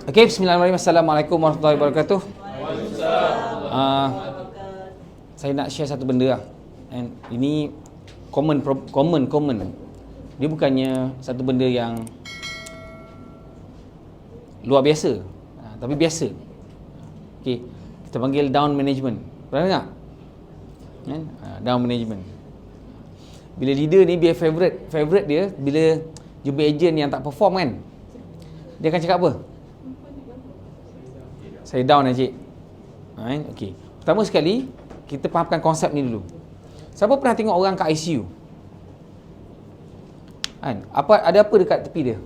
Okey, bismillahirrahmanirrahim. Assalamualaikum warahmatullahi wabarakatuh. Saya nak share satu benda lah. And ini common. Dia bukannya satu benda yang luar biasa, tapi biasa. Okey, kita panggil down management. Pernah dengar? Down management. Bila leader ni, dia favorite dia bila jumpa agent yang tak perform kan, dia akan cakap apa? Saya down lah cik. Okey. Pertama sekali, kita fahamkan konsep ni dulu. Siapa pernah tengok orang kat ICU? Ada apa dekat tepi dia?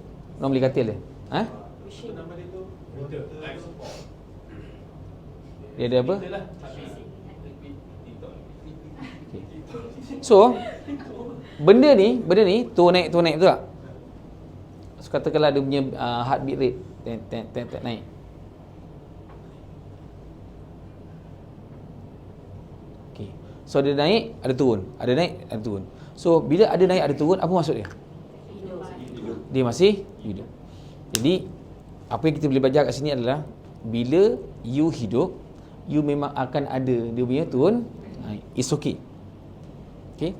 Orang beli katil dia? Dia ada apa? Okay. So, benda ni turun naik betul tak? So, katakanlah dia punya heartbeat rate naik. Okay. So, ada naik, ada turun. Ada naik, ada turun. So, bila ada naik, ada turun, apa maksud dia? Dia masih hidup. Jadi, apa yang kita boleh belajar kat sini adalah bila you hidup, you memang akan ada dia punya turun naik. It's okay. Okay.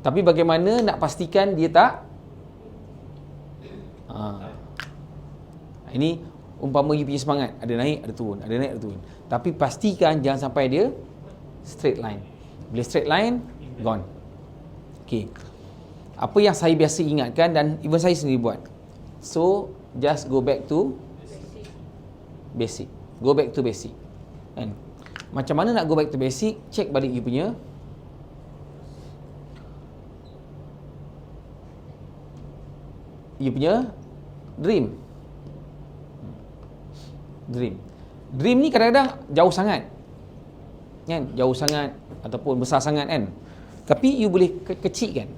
Tapi bagaimana nak pastikan dia tak ini umpama you punya semangat, ada naik, ada turun, ada naik, ada turun. Tapi pastikan jangan sampai dia straight line. Bila straight line, gone. Okay. Apa yang saya biasa ingatkan dan even saya sendiri buat. So, just go back to basic. Go back to basic. Kan? Macam mana nak go back to basic? Check balik you punya dream. Dream ni kadang-kadang jauh sangat. Kan? Jauh sangat ataupun besar sangat kan. Tapi you boleh kecilkan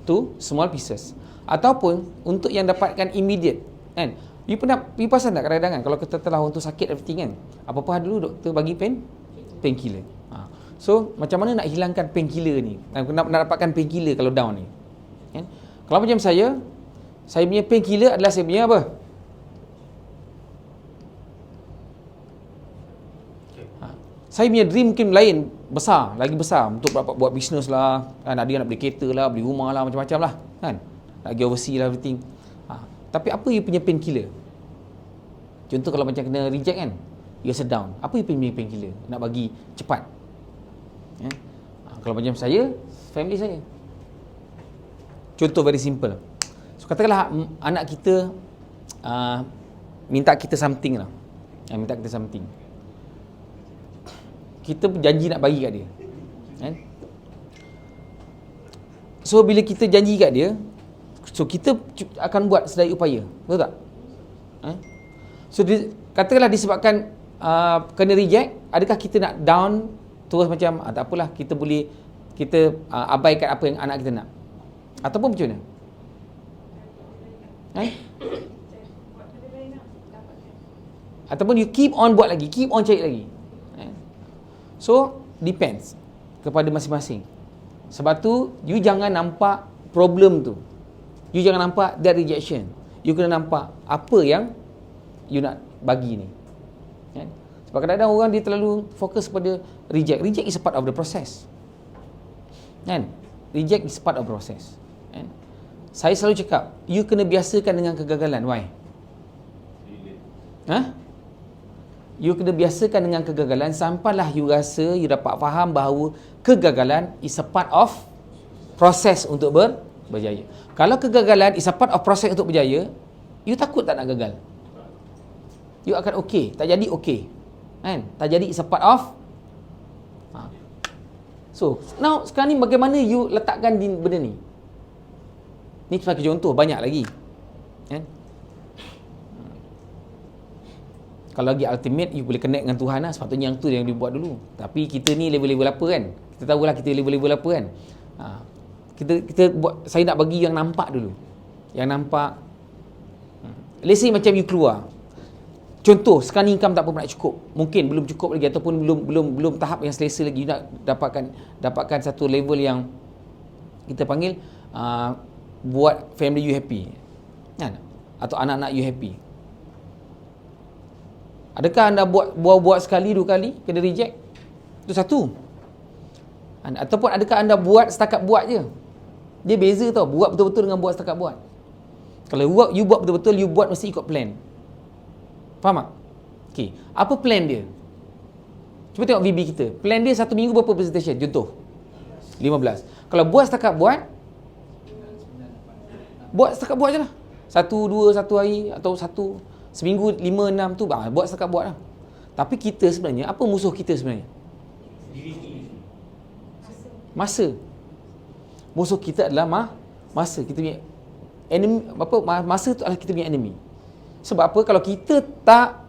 to small pieces. Ataupun untuk yang dapatkan immediate kan. You perasan tak kadang-kadang kan, kalau kita telah untuk sakit everything kan, apa-apa dulu doktor bagi painkiller. So macam mana nak hilangkan painkiller ni? Nak dapatkan painkiller kalau down ni kan? Kalau macam saya punya painkiller adalah saya punya apa? Saya punya dream mungkin lain, besar, lagi besar, untuk buat bisnes lah kan, ada yang nak beli kereta lah, beli rumah lah, macam-macam lah kan, nak pergi overseas lah everything. Tapi apa you punya painkiller? Contoh kalau macam kena reject kan, you rasa down, apa you punya painkiller? Nak bagi cepat kalau macam saya, family saya. Contoh very simple. So katakanlah anak kita minta kita something lah, kita janji nak bagi kat dia kan? So bila kita janji kat dia, so kita akan buat sedaya upaya, betul tak? So katakanlah disebabkan kena reject, adakah kita nak down terus macam tak apalah, kita abaikan apa yang anak kita nak, ataupun macam mana? Ataupun you keep on buat lagi, keep on cari lagi. So depends kepada masing-masing. Sebab tu you jangan nampak problem tu, you jangan nampak that rejection, you kena nampak apa yang you nak bagi ni kan? Sebab kadang-kadang orang dia terlalu fokus pada reject is a part of the process kan? Reject is part of the process kan? Saya selalu cakap, you kena biasakan dengan kegagalan. Why? You kena biasakan dengan kegagalan sampailah you rasa you dapat faham bahawa kegagalan is a part of proses untuk berjaya. Kalau kegagalan is a part of proses untuk berjaya, you takut tak nak gagal? You akan okey, tak jadi okey kan? Tak jadi is a part of So, now sekarang ni bagaimana you letakkan benda ni? Ni sebagai contoh, banyak lagi kan? Kalau lagi ultimate, you boleh connect dengan Tuhan lah. Sepatutnya yang tu yang dibuat dulu. Tapi kita ni level-level apa kan? Kita tahulah kita level-level apa kan? Kita buat, saya nak bagi yang nampak dulu. Yang nampak. Let's say macam you keluar. Contoh, sekarang income tak apa nak cukup. Mungkin belum cukup lagi ataupun belum tahap yang selesa lagi. You nak dapatkan satu level yang kita panggil buat family you happy. Kan? Atau anak-anak you happy. Adakah anda buat sekali, 2 kali, kena reject? Itu satu. Ataupun adakah anda buat setakat buat je? Dia beza tau, buat betul-betul dengan buat setakat buat. Kalau you buat betul-betul, you buat mesti ikut plan. Faham tak? Okay. Apa plan dia? Cuba tengok VB kita. Plan dia 1 minggu berapa presentation? Contoh. 15. Kalau buat setakat buat setakat buat je lah. 1, 2, 1 hari atau 1 seminggu 5, 6 tu buat setakat buat lah. Tapi kita sebenarnya, apa musuh kita sebenarnya? Masa. Musuh kita adalah masa. Kita punya enemy, masa tu adalah kita punya enemy. Sebab apa? Kalau kita tak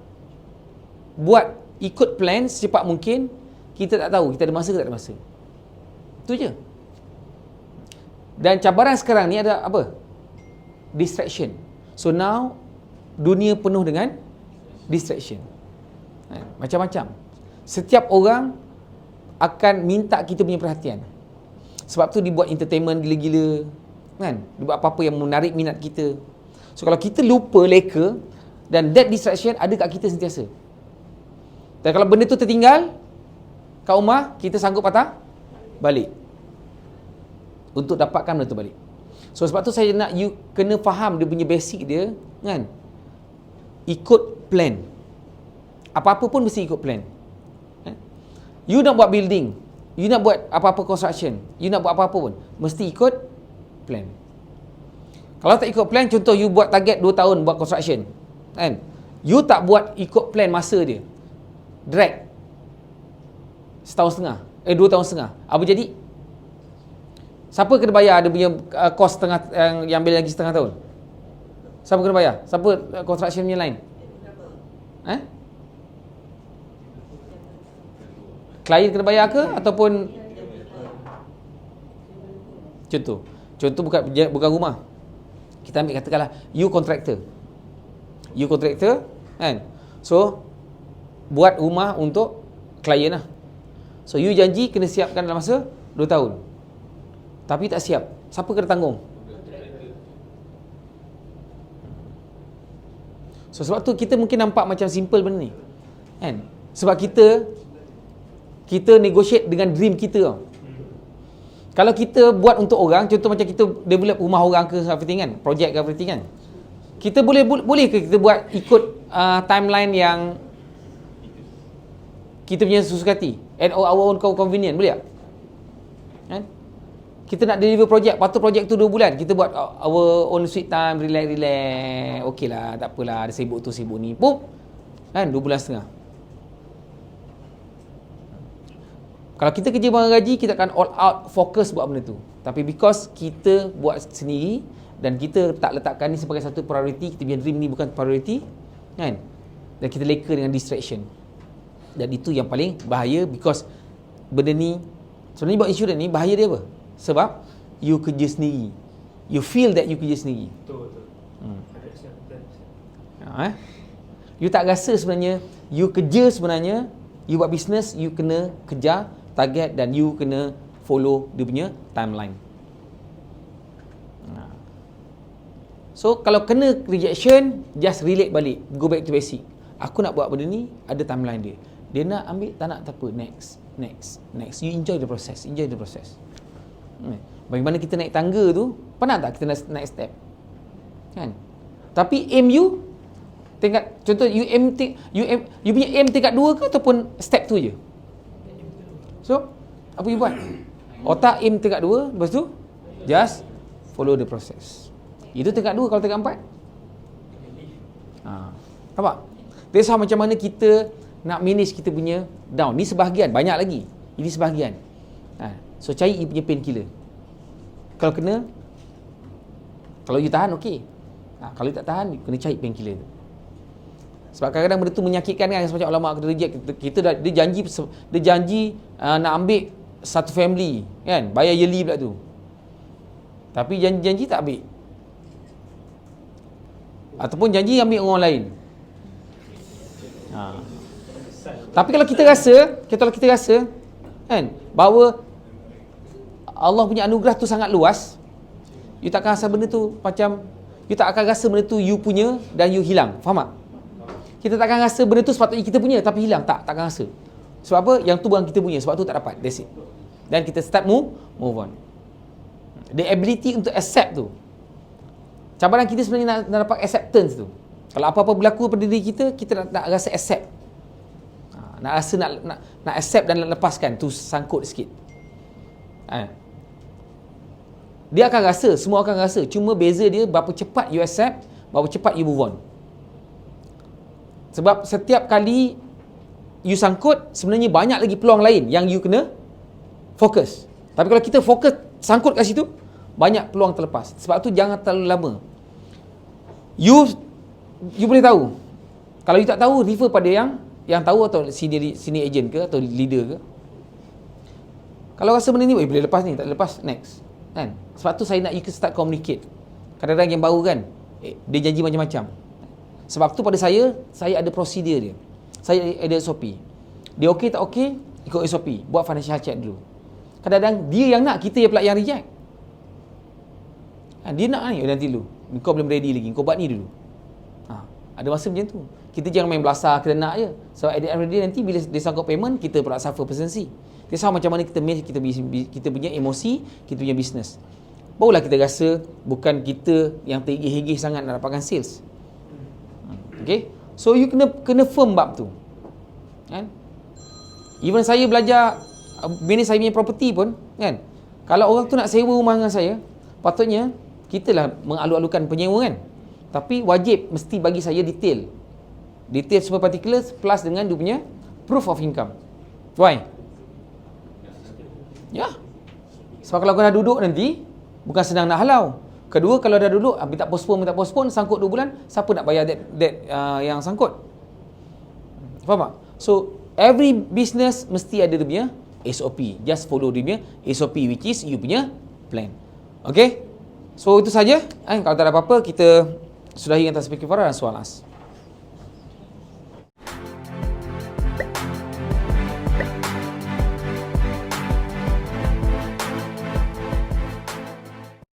buat ikut plan secepat mungkin, kita tak tahu kita ada masa ke tak ada masa. Itu je. Dan cabaran sekarang ni ada apa? Distraction. So now dunia penuh dengan distraction. Macam-macam. Setiap orang akan minta kita punya perhatian. Sebab tu dibuat entertainment gila-gila, kan? Dibuat apa-apa yang menarik minat kita. So kalau kita lupa, leka, dan that distraction ada kat kita sentiasa. Dan kalau benda tu tertinggal kat rumah, kita sanggup patah balik untuk dapatkan benda tu balik. So sebab tu saya nak you kena faham dia punya basic dia, kan? Ikut plan. Apa-apa pun mesti ikut plan. You nak buat building, you nak buat apa-apa construction, you nak buat apa-apa pun mesti ikut plan. Kalau tak ikut plan, contoh you buat target 2 tahun buat construction, kan? You tak buat ikut plan masa dia, drag 1.5 tahun, 2 tahun setengah, apa jadi? Siapa kena bayar dia punya kos setengah yang ambil lagi setengah tahun? Siapa kena bayar? Siapa construction punya line? Klien kena bayar ke ataupun contoh bukan rumah. Kita ambil katakanlah you contractor, kan? So buat rumah untuk klien lah. So you janji kena siapkan dalam masa 2 tahun, tapi tak siap, siapa kena tanggung? So sebab tu kita mungkin nampak macam simple benda ni, kan? Sebab kita negotiate dengan dream kita tau. Kalau kita buat untuk orang, contoh macam kita develop rumah orang ke everything kan, projek ke everything kan, kita boleh ke kita buat ikut timeline yang kita punya suka-hati at our own convenience, boleh tak? Kan? Kita nak deliver projek, patut projek tu 2 bulan, kita buat our own sweet time, relax, okey lah, tak apalah, ada sibuk tu sibuk ni, pum, kan, 2 bulan setengah. Kalau kita kerja barang gaji, kita akan all out fokus buat benda tu. Tapi because kita buat sendiri dan kita tak letakkan ni sebagai satu priority, kita punya dream ni bukan priority, kan? Dan kita leka dengan distraction. Dan itu yang paling bahaya, because benda ni, sebenarnya buat insurans ni bahaya dia apa? Sebab you kerja sendiri. You feel that you kerja sendiri. Betul. You tak rasa sebenarnya you kerja sebenarnya, you buat business, you kena kejar target dan you kena follow dia punya timeline. So kalau kena rejection, just relate balik, go back to basic. Aku nak buat benda ni, ada timeline dia. Dia nak ambil, tak nak, tak apa, next. You enjoy the process. Bagaimana kita naik tangga tu, pernah tak kita naik step, kan? Tapi aim you tingkat, contoh you punya aim tingkat 2 ke ataupun step tu je? So, apa you buat? Otak aim tingkat 2, lepas tu just follow the process. Itu tingkat 2. Kalau tingkat 4, nampak? That's how macam mana kita nak manage kita punya down. Ni sebahagian, banyak lagi. Ini sebahagian. So cari you punya painkiller. Kalau kena, kalau you tahan, okey. Kalau you tak tahan, you kena cari painkiller tu. Sebab kadang-kadang benda tu menyakitkan kan, macam ulama kata reject, dia janji nak ambil satu family kan, bayar yearly pula tu, tapi janji tak ambil, ataupun janji ambil orang lain. Tapi kalau kita rasa kan bahawa Allah punya anugerah tu sangat luas, you takkan rasa benda tu macam, you tak akan rasa benda tu you punya dan you hilang. Faham tak? Kita takkan rasa benda tu sepatutnya kita punya tapi hilang. Takkan rasa. Sebab apa? Yang tu bukan kita punya, sebab tu tak dapat. That's it. Dan kita start move on. The ability untuk accept tu. Cabaran kita sebenarnya nak dapat acceptance tu. Kalau apa-apa berlaku pada diri kita, kita nak rasa accept. Nak rasa nak accept dan nak lepaskan tu sangkut sikit. Dia akan rasa, semua akan rasa. Cuma beza dia berapa cepat you accept, berapa cepat you move on. Sebab setiap kali you sangkut, sebenarnya banyak lagi peluang lain yang you kena fokus. Tapi kalau kita fokus sangkut kat situ, banyak peluang terlepas. Sebab tu jangan terlalu lama. You boleh tahu. Kalau you tak tahu, refer pada yang tahu, atau senior agent ke atau leader ke. Kalau rasa benda ni boleh lepas ni, tak lepas, next. Kan? Sebab tu saya nak you start communicate. Kadang-kadang yang baru kan, dia janji macam-macam. Sebab tu pada saya ada prosedur dia. Saya ada SOP. Dia okey tak okey, ikut SOP. Buat financial check dulu. Kadang-kadang dia yang nak, kita yang pula yang reject. Dia nak ni, nanti dulu. Kau belum ready lagi, kau buat ni dulu. Ada masa macam tu. Kita jangan main belasah, kita nak je. So at the end of the day, nanti bila dia sangkut payment, kita pula suffer persensi. Dia sama macam mana kita punya emosi, kita punya business. Barulah kita rasa bukan kita yang terigih-igih sangat nak dapatkan sales. Okay? So you kena firm bab tu. Kan? Even saya belajar manage saya punya property pun, kan? Kalau orang tu nak sewa rumah dengan saya, patutnya kita lah mengalu-alukan penyewa kan. Tapi wajib mesti bagi saya detail super particulars plus dengan dia punya proof of income. Why? Ya. Sebab kalau kau dah duduk nanti, bukan senang nak halau. Kedua, kalau dah duduk, minta postpone, sangkut 2 bulan, siapa nak bayar that yang sangkut? Faham tak? So, every business mesti ada dia punya SOP. Just follow dia punya SOP, which is you punya plan. Okay? So, itu saja. Kalau tak ada apa-apa, kita sudahi atas speaker Farah dan soal as.